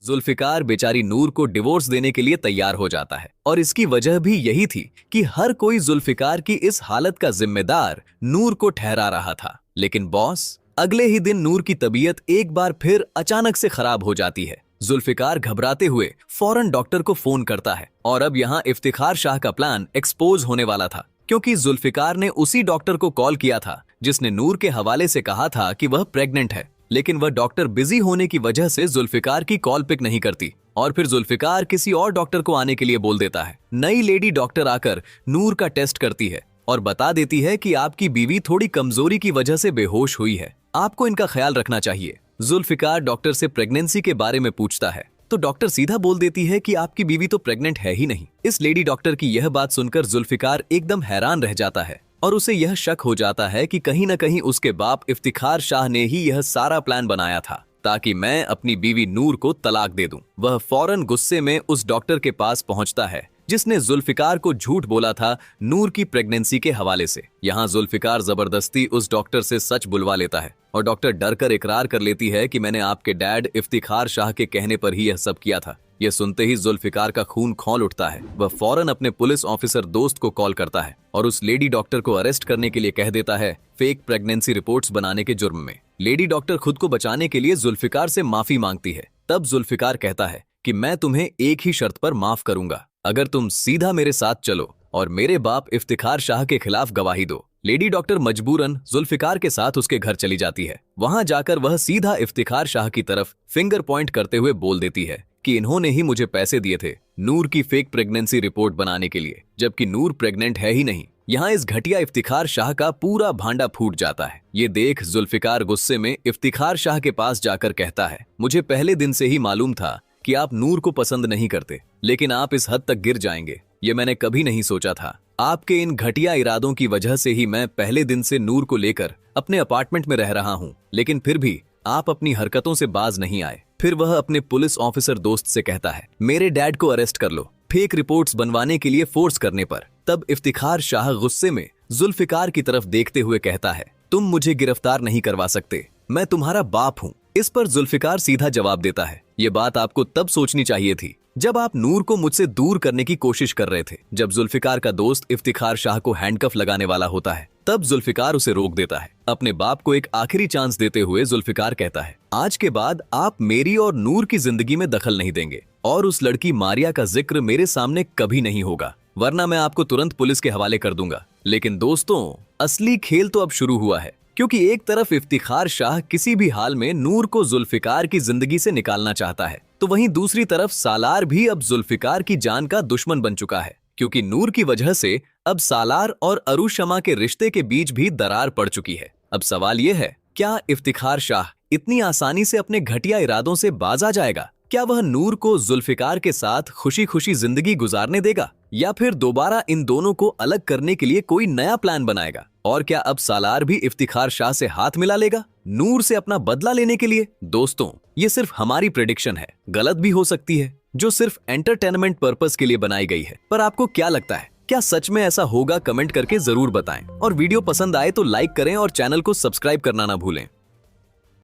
जुल्फिकार बेचारी नूर को डिवोर्स देने के लिए तैयार हो जाता है और इसकी वजह भी यही थी कि हर कोई जुल्फिकार की इस हालत का जिम्मेदार नूर को ठहरा रहा था। लेकिन बॉस, अगले ही दिन नूर की तबीयत एक बार फिर अचानक से खराब हो जाती है। जुल्फिकार घबराते हुए फौरन डॉक्टर को फोन करता है और अब यहाँ इफ्तिखार शाह का प्लान एक्सपोज होने वाला था, क्योंकि जुल्फिकार ने उसी डॉक्टर को कॉल किया था जिसने नूर के हवाले से कहा था कि वह प्रेग्नेंट है। लेकिन वह डॉक्टर बिजी होने की वजह से जुल्फिकार की कॉल पिक नहीं करती और फिर जुल्फिकार किसी और डॉक्टर को आने के लिए बोल देता है। नई लेडी डॉक्टर आकर नूर का टेस्ट करती है और बता देती है कि आपकी बीवी थोड़ी कमजोरी की वजह से बेहोश हुई है, आपको इनका ख्याल रखना चाहिए। जुल्फिकार डॉक्टर से प्रेगनेंसी के बारे में पूछता है तो डॉक्टर सीधा बोल देती है कि आपकी बीवी तो प्रेग्नेंट है ही नहीं। इस लेडी डॉक्टर की यह बात सुनकर जुल्फिकार एकदम हैरान रह जाता है और उसे यह शक हो जाता है कि कहीं न कहीं उसके बाप इफ्तिखार शाह ने ही यह सारा प्लान बनाया था ताकि मैं अपनी बीवी नूर को तलाक दे दूं। वह फौरन गुस्से में उस डॉक्टर के पास पहुंचता है जिसने जुल्फिकार को झूठ बोला था नूर की प्रेगनेंसी के हवाले से। यहाँ जुल्फिकार जबरदस्ती उस डॉक्टर से सच बुलवा लेता है और डॉक्टर डर कर इकरार कर लेती है कि मैंने आपके डैड इफ्तिखार शाह के कहने पर ही यह सब किया था। यह सुनते ही जुल्फिकार का खून खौल उठता है। वह फौरन अपने पुलिस ऑफिसर दोस्त को कॉल करता है और उस लेडी डॉक्टर को अरेस्ट करने के लिए कह देता है फेक प्रेगनेंसी रिपोर्ट्स बनाने के जुर्म में। लेडी डॉक्टर खुद को बचाने के लिए जुल्फिकार से माफी मांगती है। तब जुल्फिकार कहता है कि मैं तुम्हें एक ही शर्त पर माफ करूंगा, अगर तुम सीधा मेरे साथ चलो और मेरे बाप इफ्तिखार शाह के खिलाफ गवाही दो। लेडी डॉक्टर मजबूरन जुल्फिकार के साथ उसके घर चली जाती है। वहां जाकर वह सीधा इफ्तिखार शाह की तरफ फिंगर पॉइंट करते हुए बोल देती है कि इन्होंने ही मुझे पैसे दिए थे नूर की फेक प्रेगनेंसी रिपोर्ट बनाने के लिए, जबकि नूर प्रेग्नेंट है ही नहीं। यहाँ इस घटिया इफ्तिखार शाह का पूरा भांडा फूट जाता है। ये देख जुल्फिकार गुस्से में इफ्तिखार शाह के पास जाकर कहता है मुझे पहले दिन से ही मालूम था कि आप नूर को पसंद नहीं करते, लेकिन आप इस हद तक गिर जाएंगे ये मैंने कभी नहीं सोचा था। आपके इन घटिया इरादों की वजह से ही मैं पहले दिन से नूर को लेकर अपने अपार्टमेंट में रह रहा हूँ, लेकिन फिर भी आप अपनी हरकतों से बाज नहीं आए। फिर वह अपने पुलिस ऑफिसर दोस्त से कहता है मेरे डैड को अरेस्ट कर लो फेक रिपोर्ट्स बनवाने के लिए फोर्स करने पर। तब इफ्तिखार शाह गुस्से में जुल्फिकार की तरफ देखते हुए कहता है तुम मुझे गिरफ्तार नहीं करवा सकते, मैं तुम्हारा बाप हूँ। इस पर जुल्फिकार सीधा जवाब देता है ये बात आपको तब सोचनी चाहिए थी जब आप नूर को मुझसे दूर करने की कोशिश कर रहे थे। जब जुल्फिकार का दोस्त इफ्तिखार शाह को हैंडकफ लगाने वाला होता है तब जुल्फिकार उसे रोक देता है। अपने बाप को एक आखिरी चांस देते हुए जुल्फिकार कहता है आज के बाद आप मेरी और नूर की जिंदगी में दखल नहीं देंगे और उस लड़की मारिया का जिक्र मेरे सामने कभी नहीं होगा, वरना मैं आपको तुरंत पुलिस के हवाले कर दूंगा। लेकिन दोस्तों, असली खेल तो अब शुरू हुआ है, क्योंकि एक तरफ इफ्तिखार शाह किसी भी हाल में नूर को जुल्फिकार की जिंदगी से निकालना चाहता है, तो वहीं दूसरी तरफ सालार भी अब जुल्फिकार की जान का दुश्मन बन चुका है, क्योंकि नूर की वजह से अब सालार और अरुशमा के रिश्ते के बीच भी दरार पड़ चुकी है। अब सवाल यह है, क्या इफ्तिखार शाह इतनी आसानी से अपने घटिया इरादों से बाज आ जाएगा? क्या वह नूर को जुल्फिकार के साथ खुशी खुशी जिंदगी गुजारने देगा, या फिर दोबारा इन दोनों को अलग करने के लिए कोई नया प्लान बनाएगा? और क्या अब सालार भी इफ्तिखार शाह से हाथ मिला लेगा नूर से अपना बदला लेने के लिए? दोस्तों, ये सिर्फ हमारी प्रेडिक्शन है, गलत भी हो सकती है, जो सिर्फ एंटरटेनमेंट पर्पस के लिए बनाई गई है। पर आपको क्या लगता है, क्या सच में ऐसा होगा? कमेंट करके जरूर बताएं और वीडियो पसंद आए तो लाइक करें और चैनल को सब्सक्राइब करना ना भूलें।